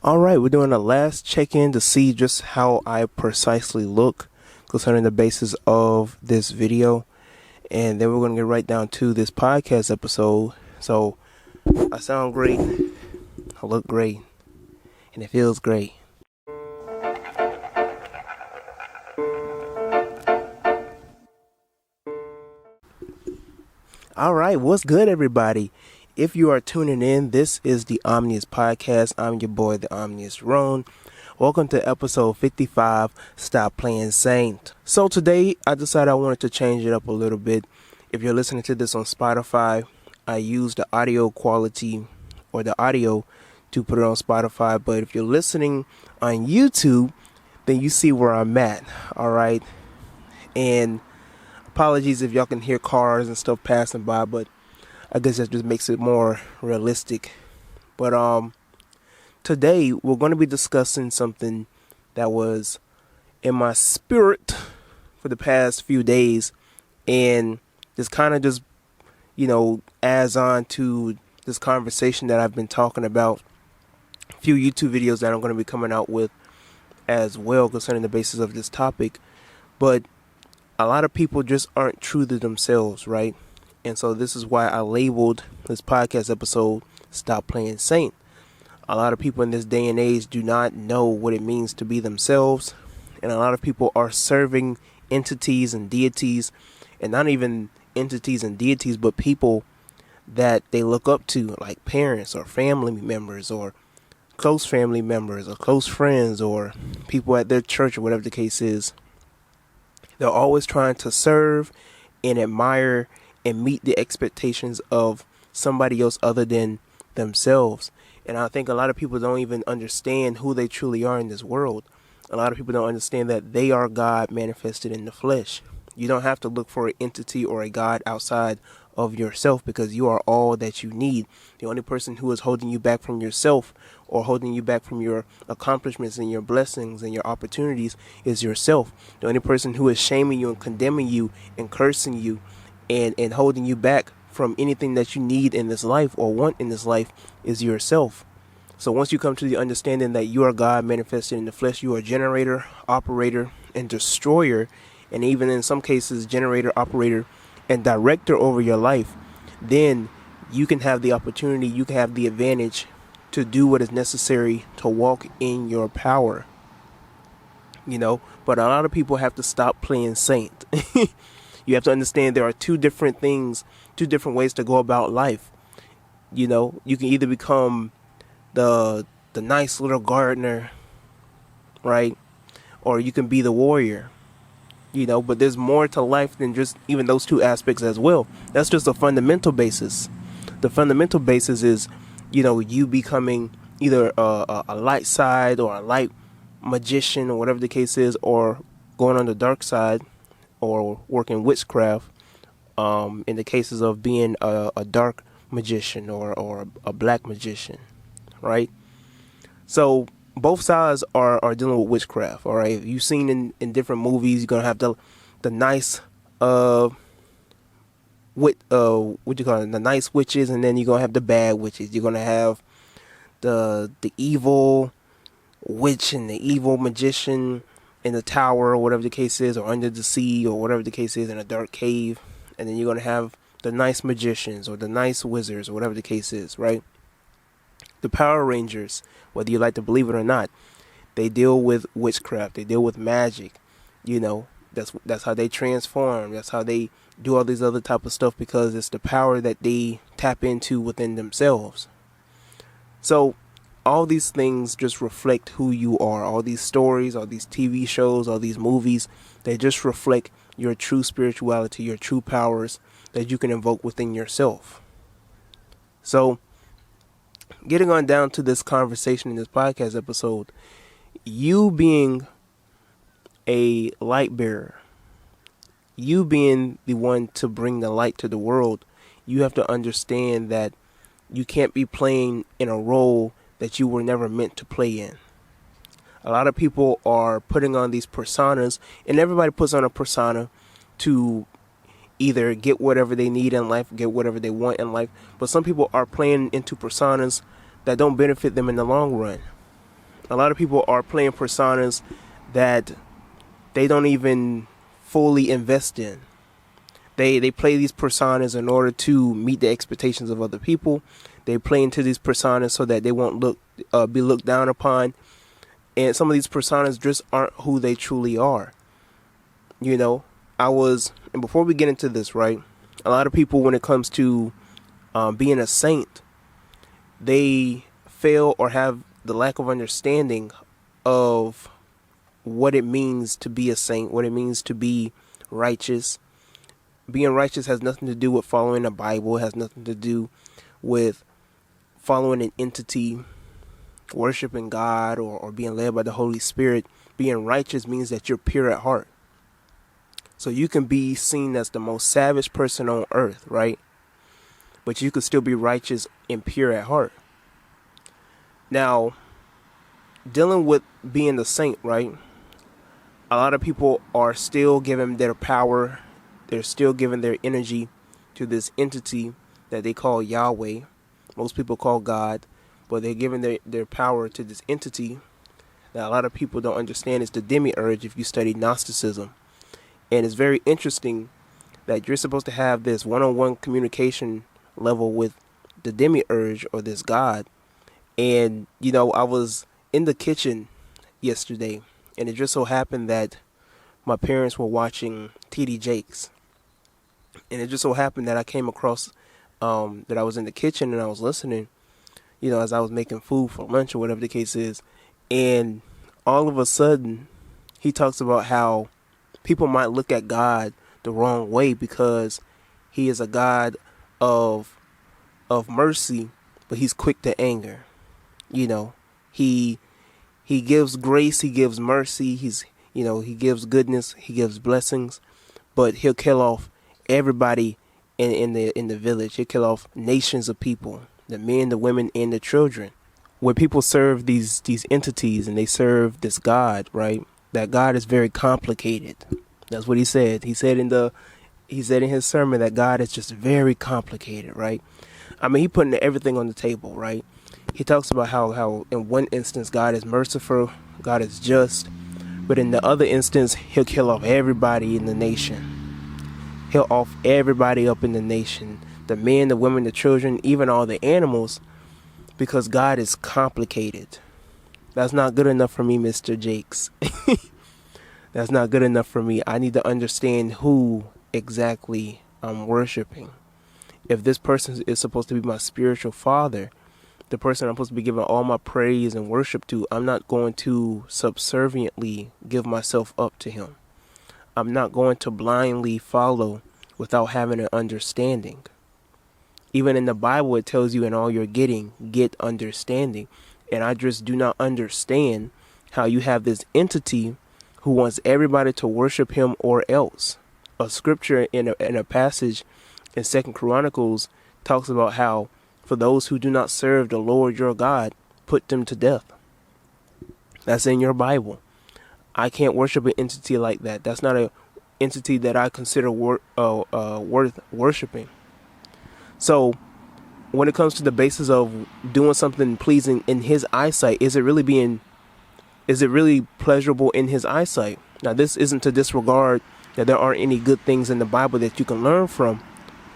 All right, we're doing a last check-in to see just how I precisely look concerning the basis of this video. And then we're going to get right down to this podcast episode. So I sound great, I look great, and it feels great. All right, what's good, everybody? If you are tuning in, this is the Omnist podcast. I'm your boy, the Omnist Roan. Welcome to episode 55, Stop Playing Saint. So today, I decided I wanted to change it up a little bit. If you're listening to this on Spotify, I use the audio quality or the audio to put it on Spotify. But if you're listening on YouTube, then you see where I'm at, all right? And apologies if y'all can hear cars and stuff passing by, but I guess that just makes it more realistic. But today we're going to be discussing something that was in my spirit for the past few days, and this kind of just, adds on to this conversation that I've been talking about, a few YouTube videos that I'm going to be coming out with as well concerning the basis of this topic. But a lot of people just aren't true to themselves, right? And so this is why I labeled this podcast episode Stop Playing Saint. A lot of people in this day and age do not know what it means to be themselves. And a lot of people are serving entities and deities, and not even entities and deities, but people that they look up to, like parents or family members or close family members or close friends or people at their church or whatever the case is. They're always trying to serve and admire and meet the expectations of somebody else other than themselves. And I think a lot of people don't even understand who they truly are in this world. A lot of people don't understand that they are God manifested in the flesh. You don't have to look for an entity or a God outside of yourself, because you are all that you need. The only person who is holding you back from yourself or holding you back from your accomplishments and your blessings and your opportunities is yourself. The only person who is shaming you and condemning you and cursing you and holding you back from anything that you need in this life or want in this life is yourself. So once you come to the understanding that you are God manifested in the flesh, you are generator, operator, and destroyer, and even in some cases generator, operator, and director over your life, then you can have the opportunity, you can have the advantage to do what is necessary to walk in your power. But a lot of people have to stop playing saint. You have to understand there are two different things, two different ways to go about life. You can either become the nice little gardener, right? Or you can be the warrior, but there's more to life than just even those two aspects as well. That's just a fundamental basis. The fundamental basis is, you becoming either a light side or a light magician or whatever the case is, or going on the dark side or working witchcraft, in the cases of being a dark magician or a black magician, right? So both sides are dealing with witchcraft, all right? You've seen in different movies, you're going to have the nice, the nice witches, and then you're going to have the bad witches. You're going to have the evil witch and the evil magician in the tower or whatever the case is, or under the sea or whatever the case is, in a dark cave. And then you're going to have the nice magicians or the nice wizards or whatever the case is, right? The Power Rangers, whether you like to believe it or not, they deal with witchcraft. They deal with magic. That's how they transform. That's how they do all these other type of stuff, because it's the power that they tap into within themselves. So all these things just reflect who you are. All these stories, all these TV shows, all these movies, they just reflect your true spirituality, your true powers that you can invoke within yourself. So getting on down to this conversation in this podcast episode, you being a light bearer, you being the one to bring the light to the world, you have to understand that you can't be playing in a role that you were never meant to play in. A lot of people are putting on these personas, and everybody puts on a persona to either get whatever they need in life, get whatever they want in life. But some people are playing into personas that don't benefit them in the long run. A lot of people are playing personas that they don't even fully invest in. They play these personas in order to meet the expectations of other people. They play into these personas so that they won't be looked down upon. And some of these personas just aren't who they truly are. You know, and before we get into this, right, a lot of people, when it comes to being a saint, they fail or have the lack of understanding of what it means to be a saint, what it means to be righteous. Being righteous has nothing to do with following the Bible. It has nothing to do with following an entity, worshiping God, or being led by the Holy Spirit. Being righteous means that you're pure at heart. So you can be seen as the most savage person on earth, right? But you could still be righteous and pure at heart. Now, dealing with being the saint, right? A lot of people are still giving their power, they're still giving their energy to this entity that they call Yahweh. Most people call God, but they're giving their power to this entity that a lot of people don't understand. It's the demiurge if you study Gnosticism. And it's very interesting that you're supposed to have this one-on-one communication level with the demiurge or this God. And, you know, I was in the kitchen yesterday, and it just so happened that my parents were watching TD Jakes. And it just so happened that I came across that I was in the kitchen and I was listening, you know, as I was making food for lunch or whatever the case is. And all of a sudden, he talks about how people might look at God the wrong way because he is a God of mercy, but he's quick to anger. You know, he gives grace, he gives mercy, he gives goodness, he gives blessings, but he'll kill off everybody in the village. He'll kill off nations of people, the men, the women, and the children. When people serve these entities and they serve this God, right? That God is very complicated. That's what he said. He said in his sermon that God is just very complicated, right? I mean, he putting everything on the table, right? He talks about how in one instance God is merciful, God is just, but in the other instance he'll kill off everybody in the nation. He'll off everybody up in the nation, the men, the women, the children, even all the animals, because God is complicated. That's not good enough for me, Mr. Jakes. That's not good enough for me. I need to understand who exactly I'm worshiping. If this person is supposed to be my spiritual father, the person I'm supposed to be giving all my praise and worship to, I'm not going to subserviently give myself up to him. I'm not going to blindly follow without having an understanding. Even in the Bible, it tells you in all you're getting, get understanding. And I just do not understand how you have this entity who wants everybody to worship him or else. A scripture in a passage in 2 Chronicles talks about how for those who do not serve the Lord your God, put them to death. That's in your Bible. I can't worship an entity like that. That's not an entity that I consider worth worshiping. So when it comes to the basis of doing something pleasing in his eyesight, is it really pleasurable in his eyesight? Now, this isn't to disregard that there aren't any good things in the Bible that you can learn from.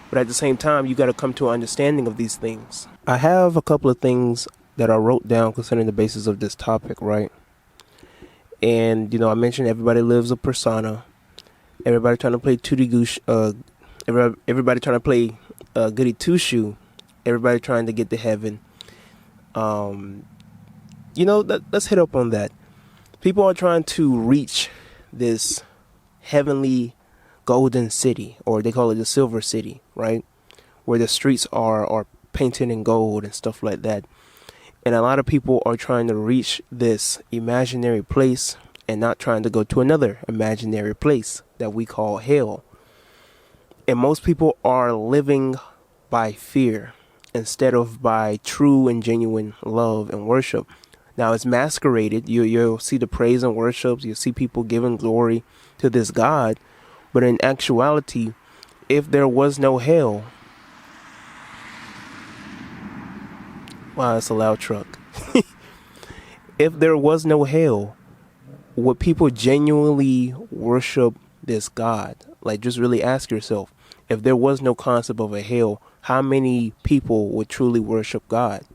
But at the same time, you got to come to an understanding of these things. I have a couple of things that I wrote down concerning the basis of this topic, right? And, you know, I mentioned everybody lives a persona. Everybody trying to play everybody trying to play goody two-shoe. Everybody trying to get to heaven. You know, let's hit up on that. People are trying to reach this heavenly golden city, or they call it the silver city, right? Where the streets are painted in gold and stuff like that. And a lot of people are trying to reach this imaginary place and not trying to go to another imaginary place that we call hell. And most people are living by fear instead of by true and genuine love and worship. Now, it's masqueraded. You'll see the praise and worship. You'll see people giving glory to this God. But in actuality, if there was no hell... Wow, that's a loud truck. If there was no hell, would people genuinely worship this God? Like, just really ask yourself, if there was no concept of a hell, how many people would truly worship God?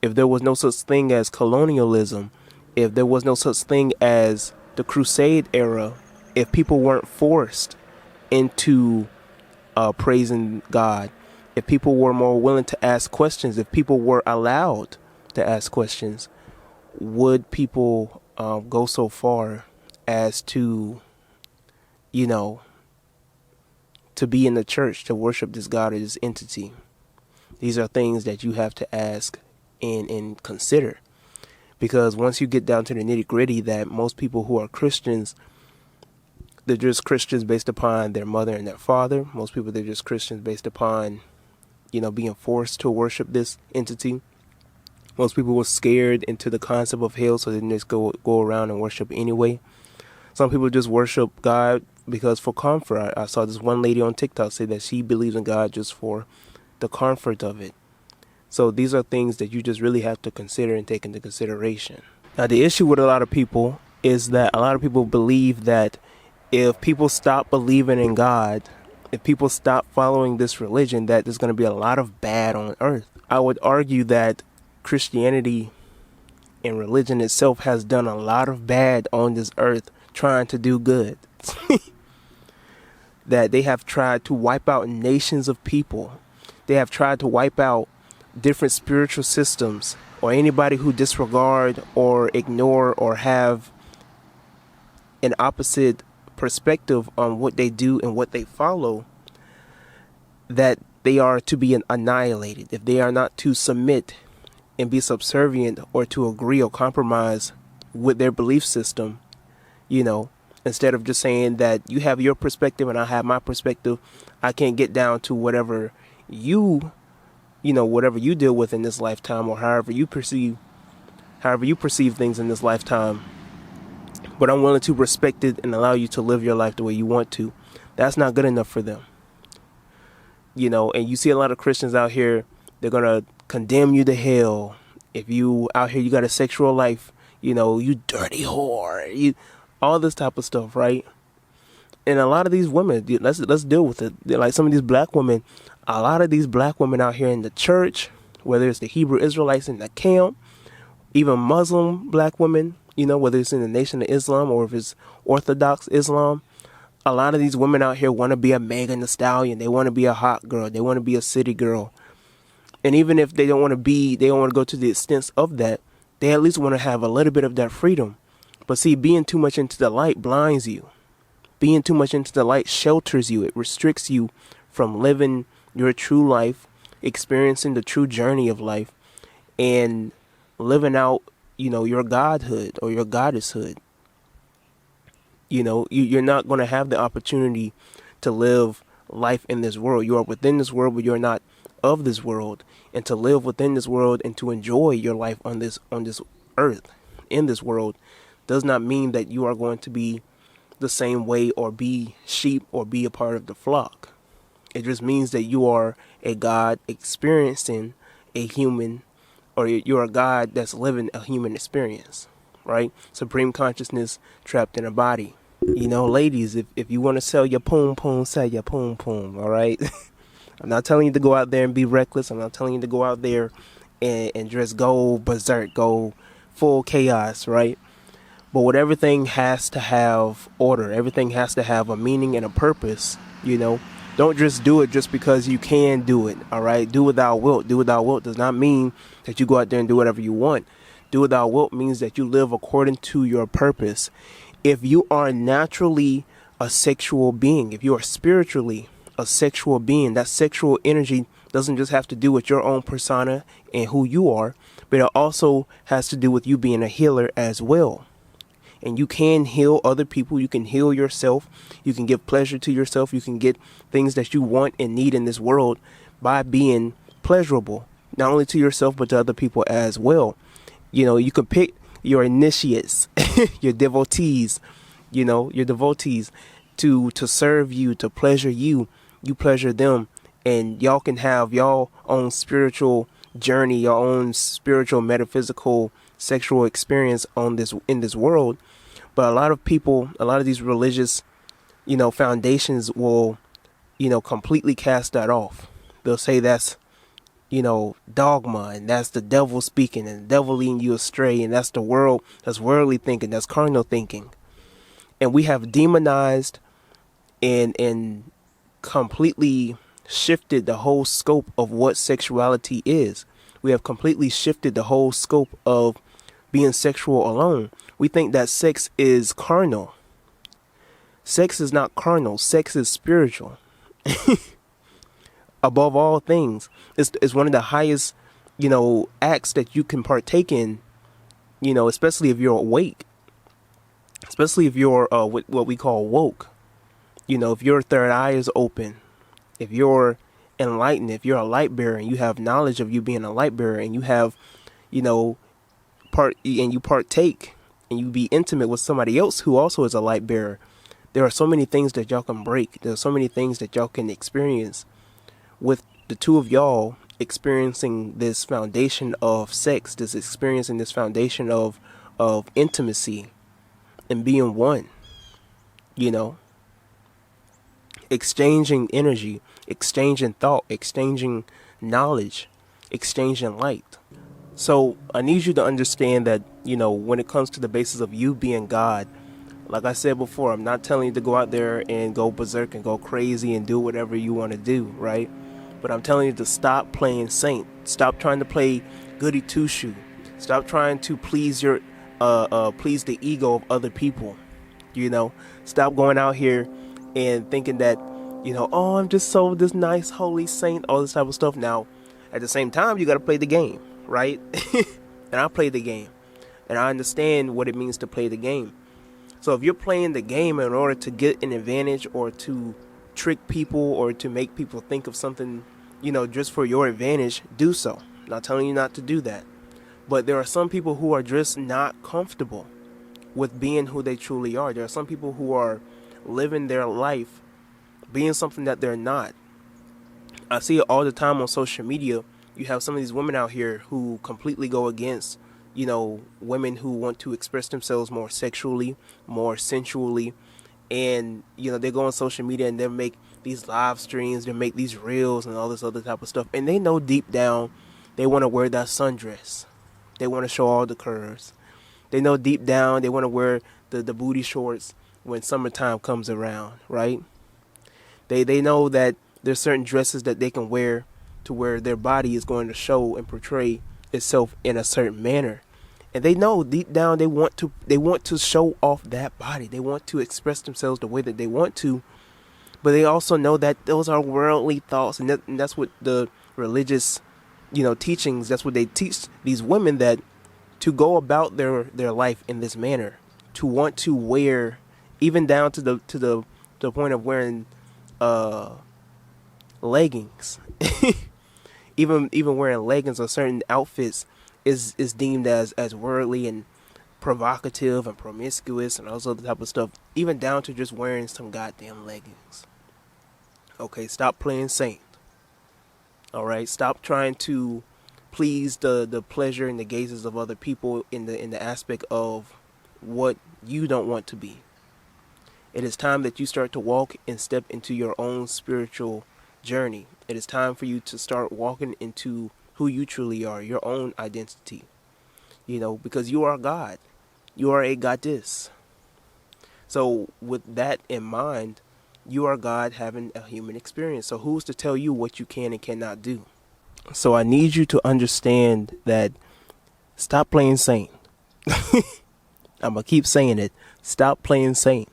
If there was no such thing as colonialism, if there was no such thing as the Crusade era, if people weren't forced into praising God, if people were more willing to ask questions, if people were allowed to ask questions, would people go so far as to, to be in the church, to worship this God or this entity? These are things that you have to ask and consider. Because once you get down to the nitty gritty, that most people who are Christians, they're just Christians based upon their mother and their father. Most people, they're just Christians based upon, being forced to worship this entity. Most people were scared into the concept of hell, so they just go around and worship anyway. Some people just worship God because for comfort. I saw this one lady on TikTok say that she believes in God just for the comfort of it. So these are things that you just really have to consider and take into consideration. Now, the issue with a lot of people is that a lot of people believe that if people stop believing in God, if people stop following this religion, that there's going to be a lot of bad on earth. I would argue that Christianity and religion itself has done a lot of bad on this earth trying to do good. That they have tried to wipe out nations of people. They have tried to wipe out different spiritual systems, or anybody who disregard or ignore or have an opposite perspective on what they do and what they follow, that they are to be annihilated. If they are not to submit and be subservient or to agree or compromise with their belief system, instead of just saying that you have your perspective and I have my perspective, I can't get down to whatever whatever you deal with in this lifetime, or however you perceive things in this lifetime, but I'm willing to respect it and allow you to live your life the way you want to. That's not good enough for them. And you see a lot of Christians out here, they're going to condemn you to hell. If you out here, you got a sexual life, you dirty whore, all this type of stuff, right? And a lot of these women, let's deal with it. Like some of these black women, a lot of these black women out here in the church, whether it's the Hebrew Israelites in the camp, even Muslim black women, whether it's in the Nation of Islam or if it's Orthodox Islam, a lot of these women out here want to be a Megan Thee Stallion. They want to be a hot girl. They want to be a city girl. And even if they don't want to go to the extent of that, they at least want to have a little bit of that freedom. But see, being too much into the light blinds you. Being too much into the light shelters you. It restricts you from living your true life, experiencing the true journey of life, and living out, your godhood or your goddesshood. You're not going to have the opportunity to live life in this world. You are within this world, but you're not of this world. And to live within this world and to enjoy your life on this earth, in this world, does not mean that you are going to be the same way or be sheep or be a part of the flock. It just means that you are a God experiencing a human, or you're a God that's living a human experience, right? Supreme consciousness trapped in a body. Ladies, if you want to sell your poom poom, sell your poom poom, all right? I'm not telling you to go out there and be reckless. I'm not telling you to go out there and just go berserk, go full chaos, right? But what everything has to have order. Everything has to have a meaning and a purpose, Don't just do it just because you can do it, all right? Do without wilt. Do without wilt does not mean that you go out there and do whatever you want. Do without wilt means that you live according to your purpose. If you are naturally a sexual being, if you are spiritually a sexual being, that sexual energy doesn't just have to do with your own persona and who you are, but it also has to do with you being a healer as well. And you can heal other people. You can heal yourself. You can give pleasure to yourself. You can get things that you want and need in this world by being pleasurable, not only to yourself, but to other people as well. You can pick your initiates, your devotees, to serve you, to pleasure you. You pleasure them, and y'all can have y'all own spiritual journey, your own spiritual metaphysical sexual experience on this in this world. But a lot of people, a lot of these religious, foundations will, completely cast that off. They'll say that's, dogma, and that's the devil speaking, and the devil leading you astray, and that's the world, that's worldly thinking, that's carnal thinking. And we have demonized and completely shifted the whole scope of what sexuality is. We have completely shifted the whole scope of being sexual alone. We think that sex is carnal. Sex is not carnal. Sex is spiritual. Above all things, it's one of the highest, acts that you can partake in, especially if you're awake, especially if you're what we call woke. If your third eye is open, if you're enlightened, if you're a light bearer and you have knowledge of you being a light bearer, and you have, and you partake and you be intimate with somebody else who also is a light bearer, there are so many things that y'all can break. There are so many things that y'all can experience with the two of y'all experiencing this foundation of sex, experiencing this foundation of intimacy and being one, exchanging energy, exchanging thought, exchanging knowledge, exchanging light. So I need you to understand that, when it comes to the basis of you being God, like I said before, I'm not telling you to go out there and go berserk and go crazy and do whatever you want to do, right? But I'm telling you to stop playing saint. Stop trying to play goody two-shoe. Stop trying to please please the ego of other people. Stop going out here and thinking that, oh, I'm just so this nice holy saint, all this type of stuff. Now, at the same time, you got to play the game, right? And I play the game, and I understand what it means to play the game. So if you're playing the game in order to get an advantage, or to trick people, or to make people think of something, just for your advantage, do so. I'm not telling you not to do that. But there are some people who are just not comfortable with being who they truly are. There are some people who are living their life being something that they're not. I see it all the time on social media. You have some of these women out here who completely go against, women who want to express themselves more sexually, more sensually. And, they go on social media and they make these live streams, they make these reels and all this other type of stuff. And they know deep down they want to wear that sundress. They want to show all the curves. They know deep down they want to wear the booty shorts when summertime comes around, right? They know that there's certain dresses that they can wear to where their body is going to show and portray itself in a certain manner. And they know deep down they want to show off that body. They want to express themselves the way that they want to. But they also know that those are worldly thoughts, and that's what the religious, teachings, that's what they teach these women, that to go about their life in this manner, to want to wear, even down to the point of wearing leggings, even wearing leggings or certain outfits is deemed as worldly and provocative and promiscuous and all this other type of stuff, even down to just wearing some goddamn leggings. Okay, stop playing saint. All right, stop trying to please the pleasure and the gazes of other people in the aspect of what you don't want to be. It is time that you start to walk and step into your own spiritual journey. It is time for you to start walking into who you truly are, your own identity. Because you are God. You are a goddess. So with that in mind, you are God having a human experience. So who's to tell you what you can and cannot do? So I need you to understand that stop playing saint. I'm going to keep saying it. Stop playing saint.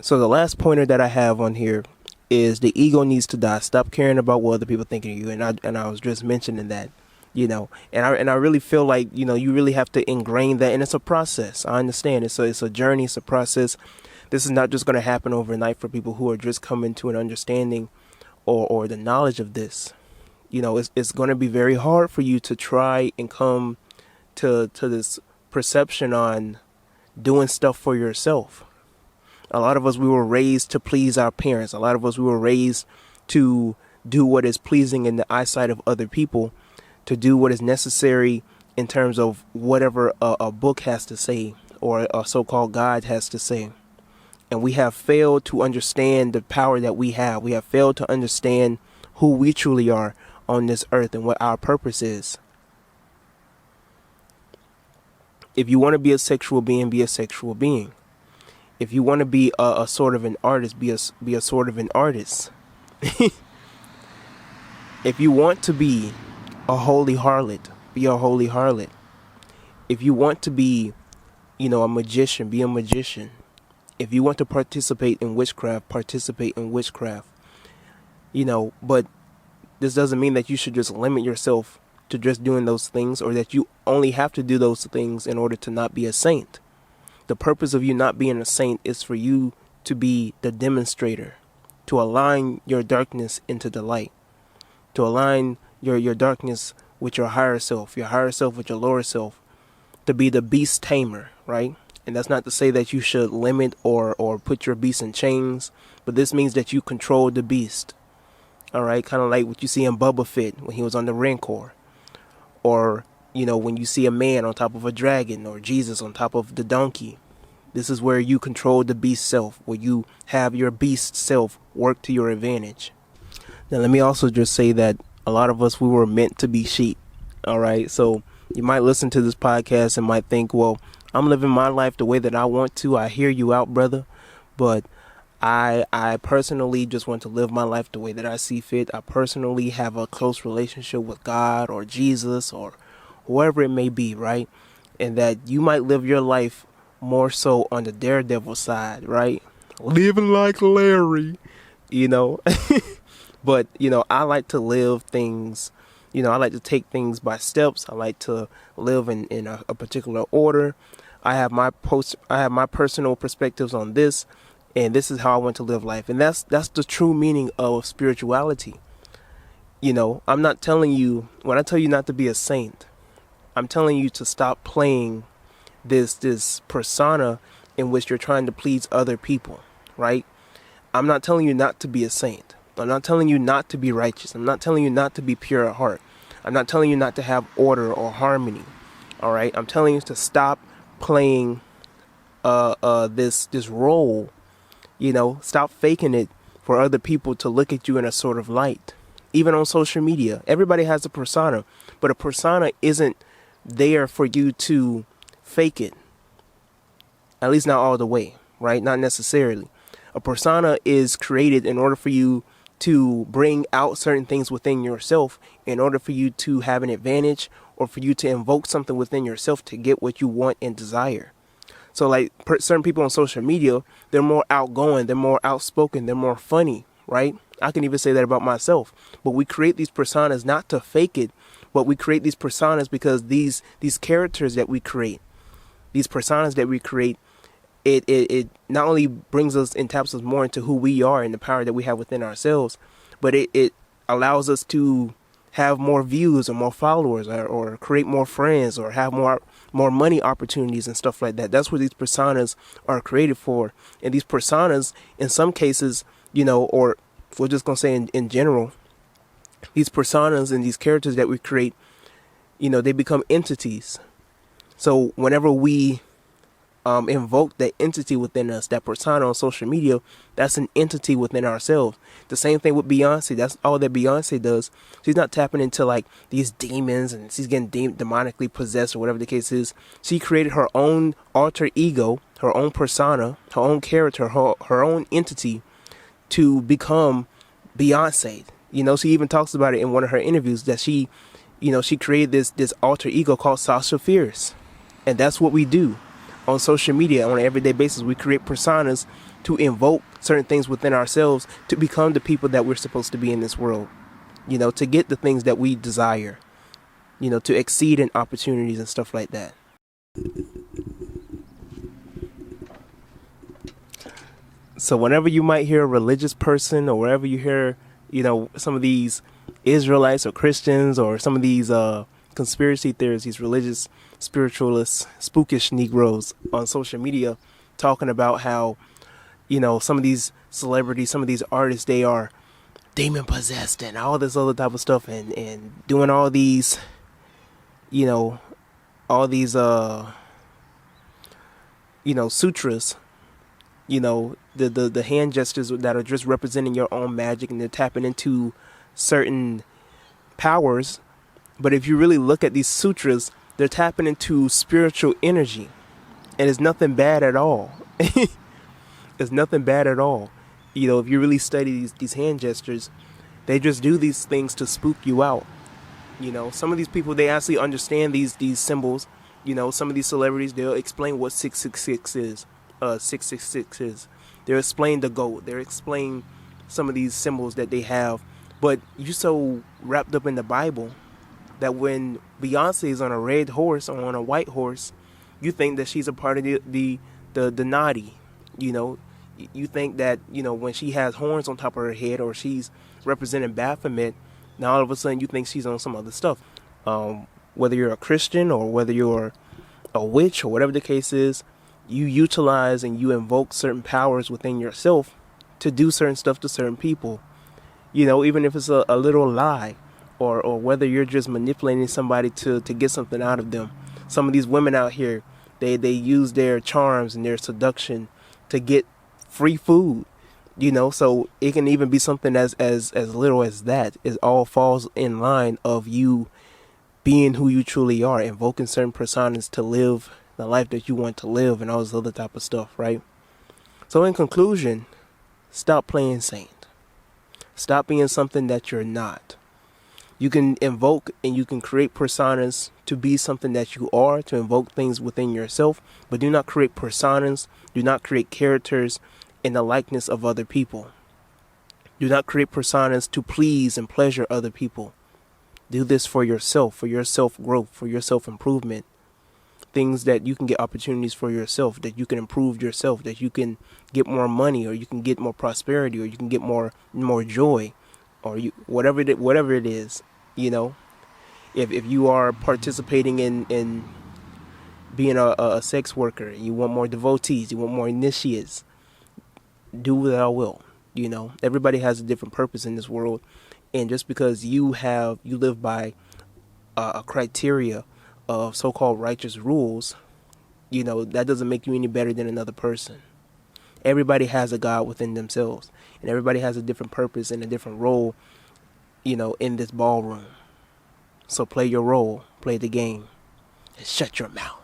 So the last pointer that I have on here is the ego needs to die. Stop caring about what other people think of you. And I was just mentioning that, and I really feel like, you really have to ingrain that. And it's a process. I understand. It's a journey. It's a process. This is not just going to happen overnight for people who are just coming to an understanding or the knowledge of this. It's going to be very hard for you to try and come to this perception on doing stuff for yourself. A lot of us, we were raised to please our parents. A lot of us, we were raised to do what is pleasing in the eyesight of other people, to do what is necessary in terms of whatever a book has to say or a so-called God has to say. And we have failed to understand the power that we have. We have failed to understand who we truly are on this earth and what our purpose is. If you want to be a sexual being, be a sexual being. If you want to be a sort of an artist, be a sort of an artist. If you want to be a holy harlot, be a holy harlot. If you want to be, a magician, be a magician. If you want to participate in witchcraft, participate in witchcraft. But this doesn't mean that you should just limit yourself to just doing those things, or that you only have to do those things in order to not be a saint. The purpose of you not being a saint is for you to be the demonstrator, to align your darkness into the light, to align your darkness with your higher self with your lower self, to be the beast tamer, right? And that's not to say that you should limit or put your beast in chains, but this means that you control the beast. All right, kind of like what you see in Boba Fett when he was on the Rancor, or when you see a man on top of a dragon, or Jesus on top of the donkey. This is where you control the beast self, where you have your beast self work to your advantage. Now, let me also just say that a lot of us, we were meant to be sheep. All right, so you might listen to this podcast and might think, well, I'm living my life the way that I want to. I hear you out, brother, but I personally just want to live my life the way that I see fit. I personally have a close relationship with God or Jesus or whoever it may be, right? And that you might live your life more so on the daredevil side, right? Living like Larry, But, I like to live things, I like to take things by steps. I like to live in a particular order. I have my personal perspectives on this. And this is how I want to live life. And that's the true meaning of spirituality. I'm not telling you, when I tell you not to be a saint, I'm telling you to stop playing this persona in which you're trying to please other people, right? I'm not telling you not to be a saint. I'm not telling you not to be righteous. I'm not telling you not to be pure at heart. I'm not telling you not to have order or harmony. All right? I'm telling you to stop playing this role. Stop faking it for other people to look at you in a sort of light. Even on social media, everybody has a persona, but a persona isn't there for you to fake it. At least not all the way, right? Not necessarily. A persona is created in order for you to bring out certain things within yourself, in order for you to have an advantage, or for you to invoke something within yourself to get what you want and desire. So like certain people on social media, they're more outgoing, they're more outspoken, they're more funny, right? I can even say that about myself. But we create these personas not to fake it, but we create these personas because these characters that we create, these personas that we create, it not only brings us and taps us more into who we are and the power that we have within ourselves, but it allows us to have more views or more followers, or create more friends, or have more money opportunities and stuff like that. That's what these personas are created for. And these personas, in some cases, or if we're just going to say in general, these personas and these characters that we create, they become entities. So whenever we invoke that entity within us, that persona on social media, that's an entity within ourselves. The same thing with Beyonce. That's all that Beyonce does. She's not tapping into like these demons and she's getting demonically possessed or whatever the case is. She created her own alter ego, her own persona, her own character, her own entity to become Beyonce. She even talks about it in one of her interviews that she created this alter ego called Sasha Fierce. And that's what we do on social media on an everyday basis. We create personas to invoke certain things within ourselves to become the people that we're supposed to be in this world, to get the things that we desire, to exceed in opportunities and stuff like that. So whenever you might hear a religious person, or wherever you hear, some of these Israelites or Christians or some of these conspiracy theorists, these religious spiritualists, spookish Negroes on social media talking about how, some of these celebrities, some of these artists, they are demon possessed and all this other type of stuff, and doing all these, all these sutras, the hand gestures that are just representing your own magic, and they're tapping into certain powers. But if you really look at these sutras, they're tapping into spiritual energy, and it's nothing bad at all. It's nothing bad at all. If you really study these hand gestures, they just do these things to spook you out. Some of these people, they actually understand these symbols. Some of these celebrities, they'll explain what 666 is. 666 is. They'll explain the goat. They'll explain some of these symbols that they have. But you're so wrapped up in the Bible that when Beyonce is on a red horse or on a white horse, you think that she's a part of the naughty. You think that, when she has horns on top of her head, or she's representing Baphomet, now all of a sudden you think she's on some other stuff. Whether you're a Christian or whether you're a witch or whatever the case is, you utilize and you invoke certain powers within yourself to do certain stuff to certain people. Even if it's a little lie, or whether you're just manipulating somebody to get something out of them. Some of these women out here, they use their charms and their seduction to get free food. So it can even be something as little as that. It all falls in line of you being who you truly are, invoking certain personas to live the life that you want to live, and all this other type of stuff, right? So in conclusion, stop playing saint. Stop being something that you're not. You can invoke and you can create personas to be something that you are, to invoke things within yourself, but do not create personas, do not create characters in the likeness of other people. Do not create personas to please and pleasure other people. Do this for yourself, for your self-growth, for your self-improvement. Things that you can get opportunities for yourself, that you can improve yourself, that you can get more money, or you can get more prosperity, or you can get more joy, or whatever it is. If you are participating in being a sex worker, you want more devotees, you want more initiates, do what thou will. Everybody has a different purpose in this world, and just because you live by a criteria of so-called righteous rules, that doesn't make you any better than another person. Everybody has a God within themselves, and everybody has a different purpose and a different role, in this ballroom. So play your role, play the game, and shut your mouth.